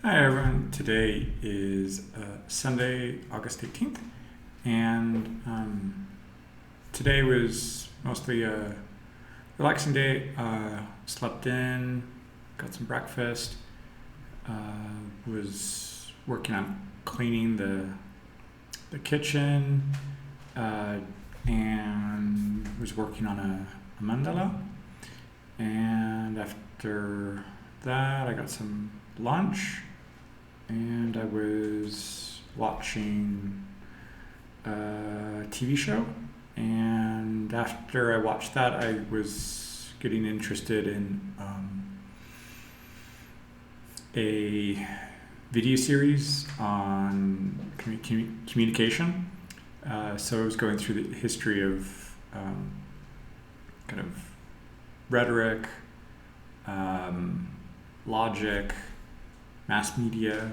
Hi everyone, today is Sunday, August 18th, and today was mostly a relaxing day. Slept in, got some breakfast, was working on cleaning the kitchen, and was working on a mandala, and after that I got some lunch and I was watching a TV show. And after I watched that, I was getting interested in a video series on communication. So I was going through the history of kind of rhetoric, logic, mass media,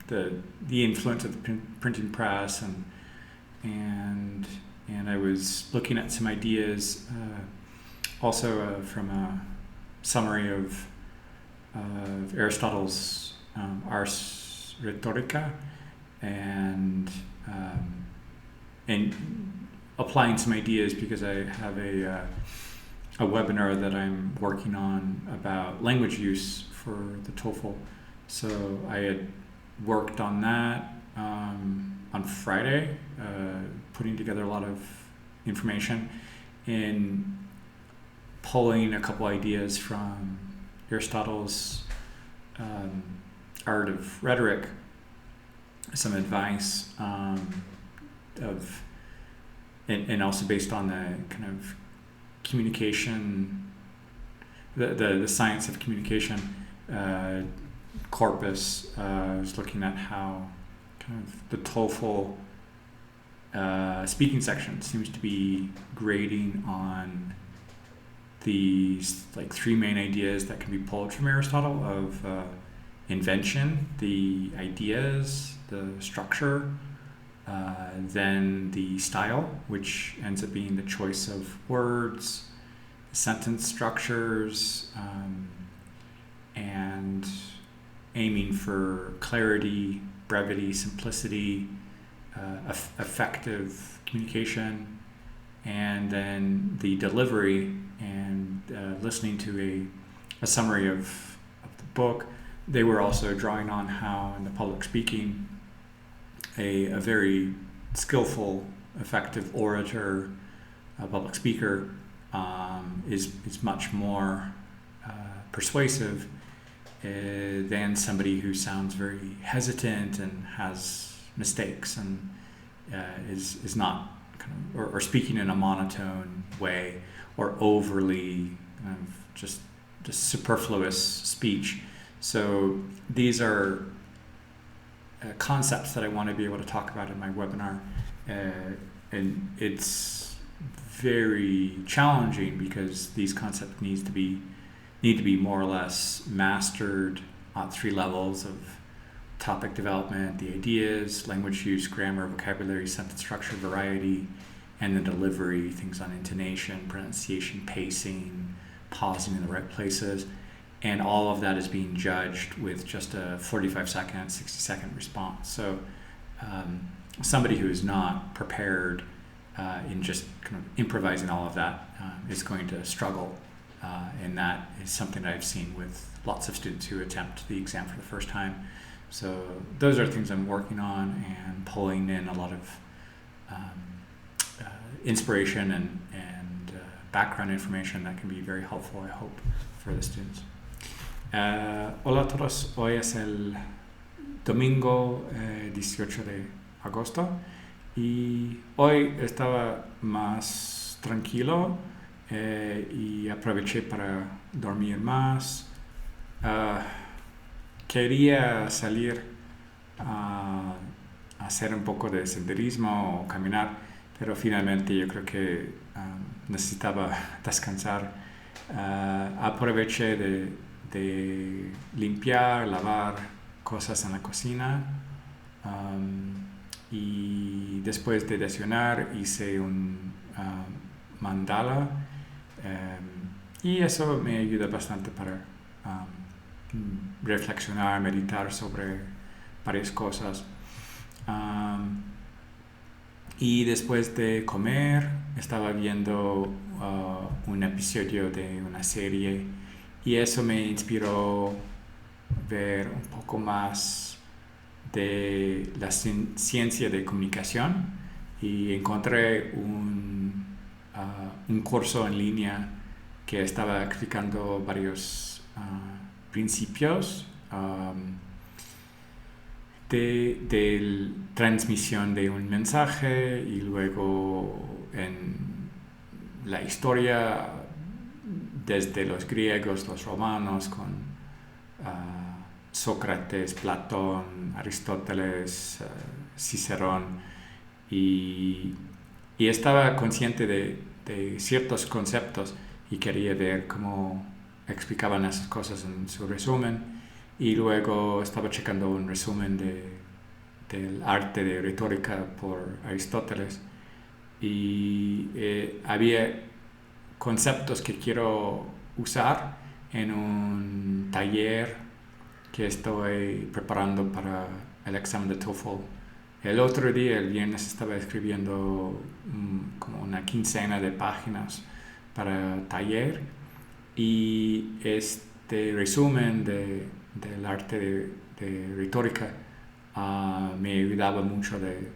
the influence of the printing press, and I was looking at some ideas, also from a summary of Aristotle's Ars Rhetorica, and applying some ideas because I have a webinar that I'm working on about language use for the TOEFL. So I had worked on that on Friday, putting together a lot of information and pulling a couple ideas from Aristotle's Art of Rhetoric, some advice and also based on the kind of communication, the science of communication corpus. I was looking at how kind of the TOEFL speaking section seems to be grading on these like three main ideas that can be pulled from Aristotle of invention, the ideas, the structure, then the style, which ends up being the choice of words, sentence structures, and aiming for clarity, brevity, simplicity, effective communication, and then the delivery and listening to a summary of the book. They were also drawing on how in the public speaking, a very skillful, effective orator, a public speaker, is much more persuasive than somebody who sounds very hesitant and has mistakes and is not kind of, or speaking in a monotone way, or overly kind of just superfluous speech. So these are concepts that I want to be able to talk about in my webinar, and it's very challenging because these concepts need to be more or less mastered at three levels of topic development: the ideas, language use, grammar, vocabulary, sentence structure, variety, and the delivery, things on intonation, pronunciation, pacing, pausing in the right places. And all of that is being judged with just a 45-second, 60-second response. So somebody who is not prepared in just kind of improvising all of that is going to struggle. And that is something that I've seen with lots of students who attempt the exam for the first time. So those are things I'm working on and pulling in a lot of inspiration and background information that can be very helpful, I hope, for the students. Hola a todos, hoy es el domingo 18 de agosto y hoy estaba más tranquilo y aproveché para dormir más. Quería salir a hacer un poco de senderismo o caminar, pero finalmente yo creo que necesitaba descansar. Aproveché de limpiar, lavar cosas en la cocina, y después de desayunar hice un mandala, y eso me ayuda bastante para reflexionar, meditar sobre varias cosas. Y después de comer estaba viendo un episodio de una serie y eso me inspiró ver un poco más de la ciencia de comunicación y encontré un curso en línea que estaba explicando varios principios de transmisión de un mensaje y luego en la historia desde los griegos, los romanos con Sócrates, Platón, Aristóteles, Cicerón y estaba consciente de ciertos conceptos y quería ver cómo explicaban esas cosas en su resumen y luego estaba checando un resumen del arte de retórica por Aristóteles y había conceptos que quiero usar en un taller que estoy preparando para el examen de TOEFL. El otro día, el viernes, estaba escribiendo como una quincena de páginas para taller y este resumen del arte de retórica me ayudaba mucho de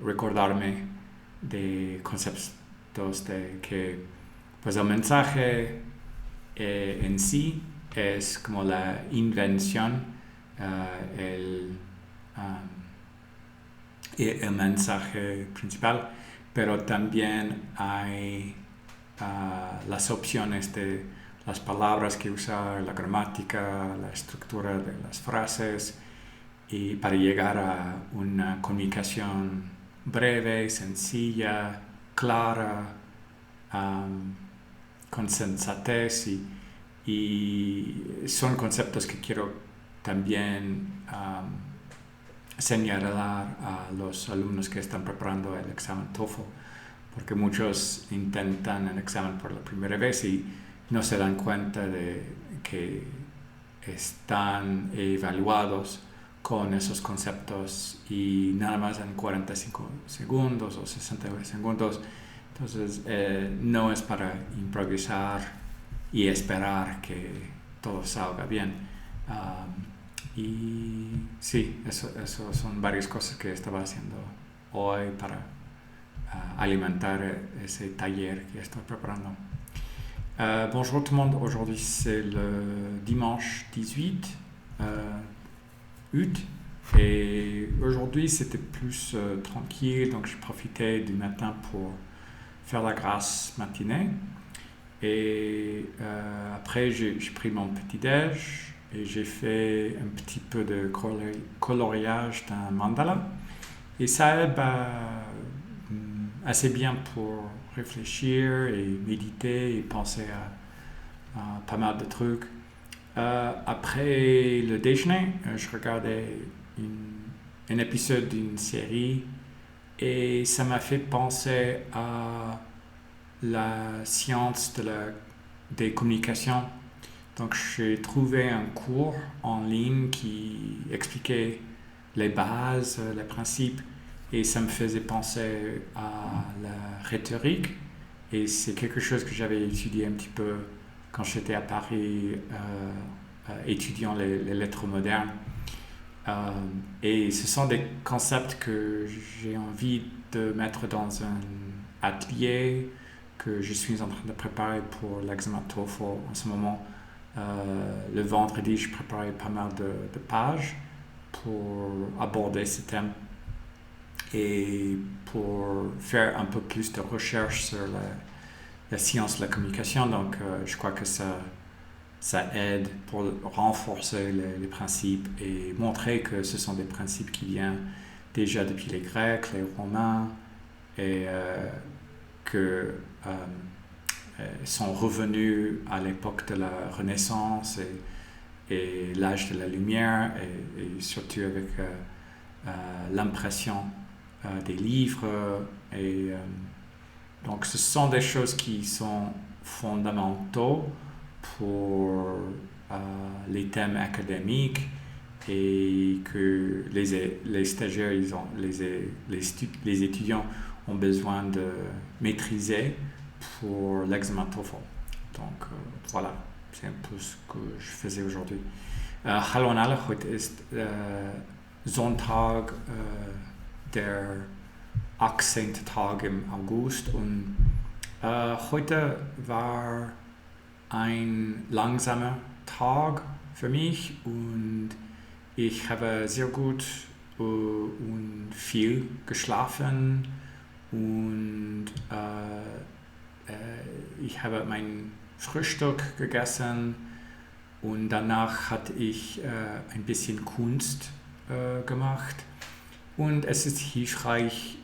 recordarme de conceptos de que pues el mensaje en sí es como la invención, el mensaje principal, pero también hay las opciones de las palabras que usar, la gramática, la estructura de las frases y para llegar a una comunicación breve, sencilla, clara, con sensatez y son conceptos que quiero también señalar a los alumnos que están preparando el examen TOEFL, porque muchos intentan el examen por la primera vez y no se dan cuenta de que están evaluados con esos conceptos y nada más en 45 segundos o 60 segundos. Entonces no es para improvisar y esperar que todo salga bien. Y sí, eso son varias cosas que estaba haciendo hoy para alimentar ese taller que estoy preparando. Bonjour tout le monde, aujourd'hui c'est le dimanche 18 août et aujourd'hui c'était plus tranquille, donc j'ai profité du matin pour faire la grasse matinée et après j'ai pris mon petit-déj et j'ai fait un petit peu de coloriage d'un mandala et ça aide assez bien pour réfléchir et méditer et penser à pas mal de trucs. Après le déjeuner, je regardais un épisode d'une série et ça m'a fait penser à la science des communications. Donc j'ai trouvé un cours en ligne qui expliquait les bases, les principes et ça me faisait penser à la rhétorique et c'est quelque chose que j'avais étudié un petit peu quand j'étais à Paris étudiant les lettres modernes et ce sont des concepts que j'ai envie de mettre dans un atelier que je suis en train de préparer pour l'examen TOEFL en ce moment. Le vendredi, je préparais pas mal de pages pour aborder ce thème et pour faire un peu plus de recherche sur la science de la communication. Donc, je crois que ça aide pour renforcer les principes et montrer que ce sont des principes qui viennent déjà depuis les Grecs, les Romains et que sont revenus à l'époque de la Renaissance et l'âge de la lumière et surtout avec l'impression des livres et donc ce sont des choses qui sont fondamentaux pour les thèmes académiques et que les stagiaires, les étudiants ont besoin de maîtriser pour l'examen TOEFL. Donc voilà, c'est un peu ce que je faisais aujourd'hui. Hallo an alle, heute ist Sonntag, der 18. Tag im August und heute war ein langsamer Tag für mich und ich habe sehr gut und viel geschlafen und ich habe mein Frühstück gegessen und danach hatte ich ein bisschen Kunst gemacht und es ist hilfreich,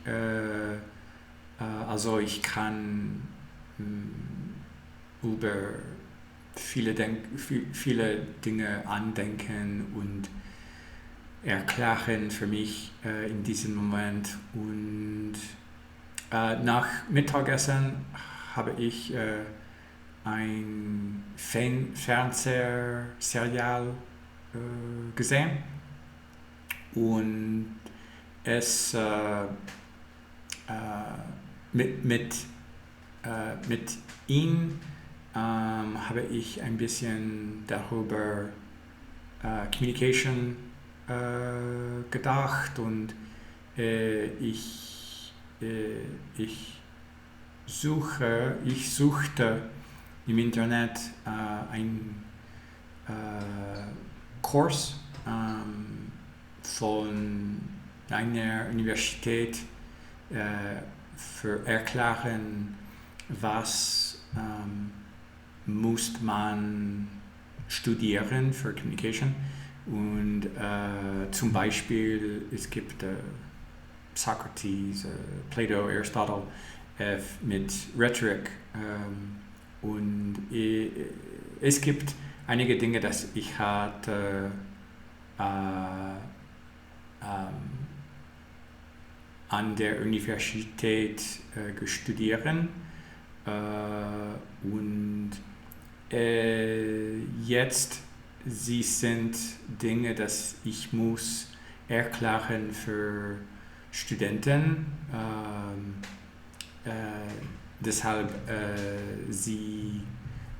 also ich kann über viele Dinge andenken und erklären für mich in diesem Moment. Und nach Mittagessen habe ich ein Fernsehserial gesehen und es mit ihm habe ich ein bisschen darüber Communication gedacht und ich suchte im Internet einen Kurs von einer Universität für erklären, was muss man studieren für Communication. Und zum Beispiel, es gibt Socrates, Plato, Aristotle mit Rhetorik und es gibt einige Dinge, dass ich hatte an der Universität studieren und jetzt sie sind Dinge, dass ich muss erklären für Studenten. Deshalb sie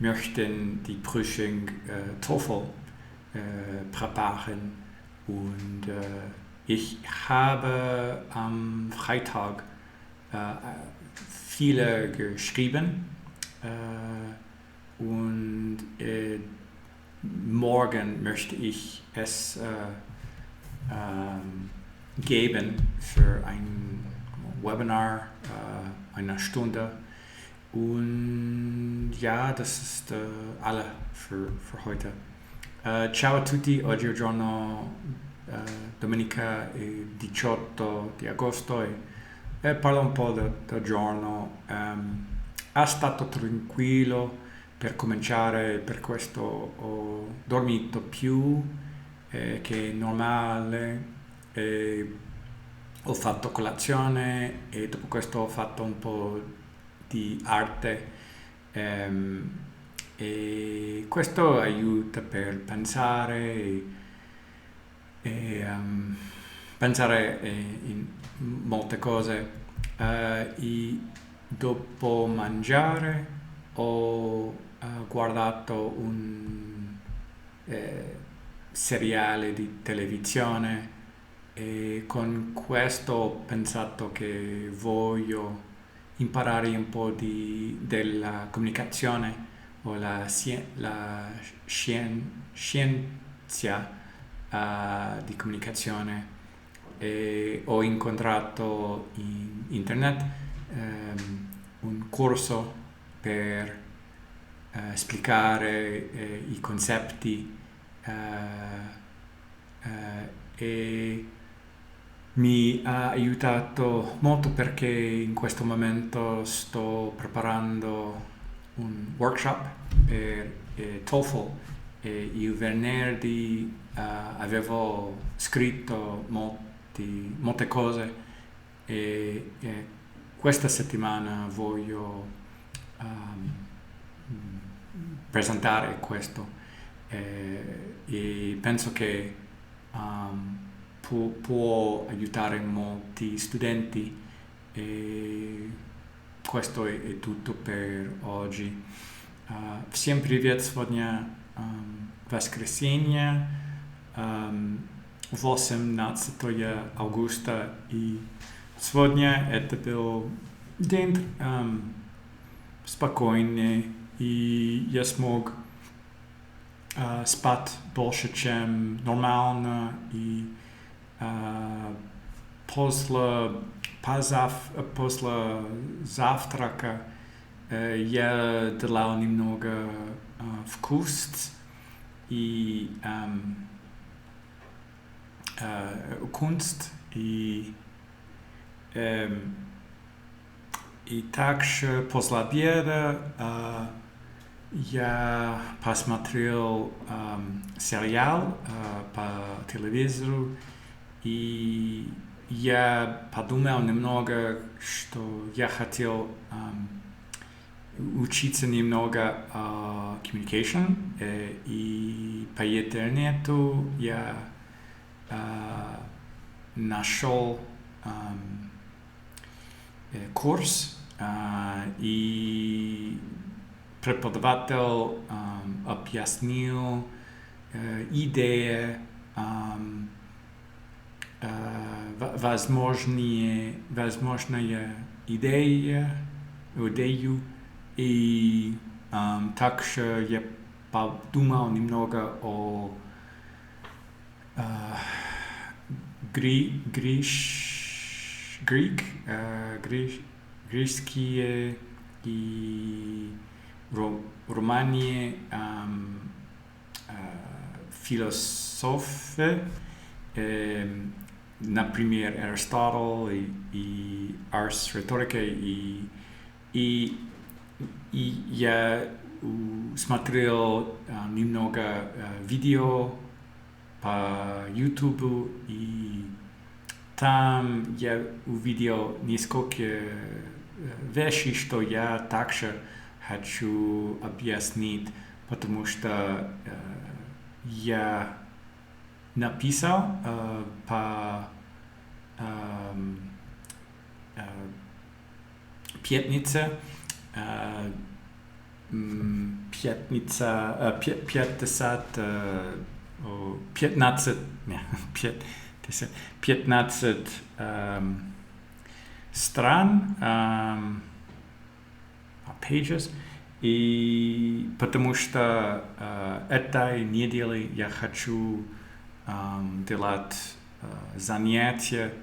möchten die Prüfung TOEFL präparieren und ich habe am Freitag viele geschrieben und morgen möchte ich es geben für ein Webinar, eine Stunde. Und ja, das ist alle für heute. Ciao a tutti, oggi è il giorno domenica 18 di agosto e parlo un po' del giorno. È stato tranquillo per cominciare, per questo ho dormito più che normale, ho fatto colazione e dopo questo ho fatto un po' di arte e questo aiuta per pensare pensare in molte cose. E dopo mangiare ho guardato un seriale di televisione e con questo ho pensato che voglio imparare un po' della comunicazione o la scienza di comunicazione e ho incontrato in internet un corso per spiegare i concetti e mi ha aiutato molto perché in questo momento sto preparando un workshop per TOEFL e il venerdì avevo scritto molte cose e questa settimana voglio presentare questo e penso che può aiutare molti studenti e questo è tutto per oggi. Всем привет! Сегодня воскресенье, 18 августа, и сегодня это был день спокойный, и я смог спать больше, чем нормально, и после завтрака я делал немного вкус и kunst, и также после обеда я посмотрел сериал по телевизору, и я подумал немного, что я хотел учиться немного communication, и по интернету я нашел курс, и преподаватель объяснил идеи, возможные идею, и также я подумал немного о греческие и романе философы, например, Аристотель и Ars Rhetorica, и я смотрел немного видео по YouTube, и там я увидел несколько вещей, что я также хочу объяснить, потому что я написал по пятнице 15 стран, pages, и потому что этой неделе я хочу делать занятия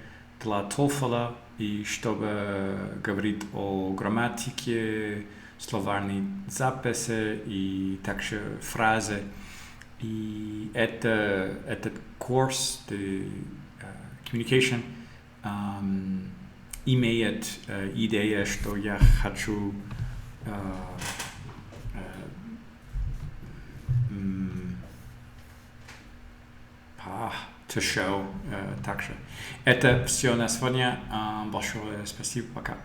для TOEFL, и чтобы говорить о грамматике, словарной записи и также фразы. И этот курс de communication имеет идею, что я хочу to show также. Это все на сегодня. Большое спасибо. Пока.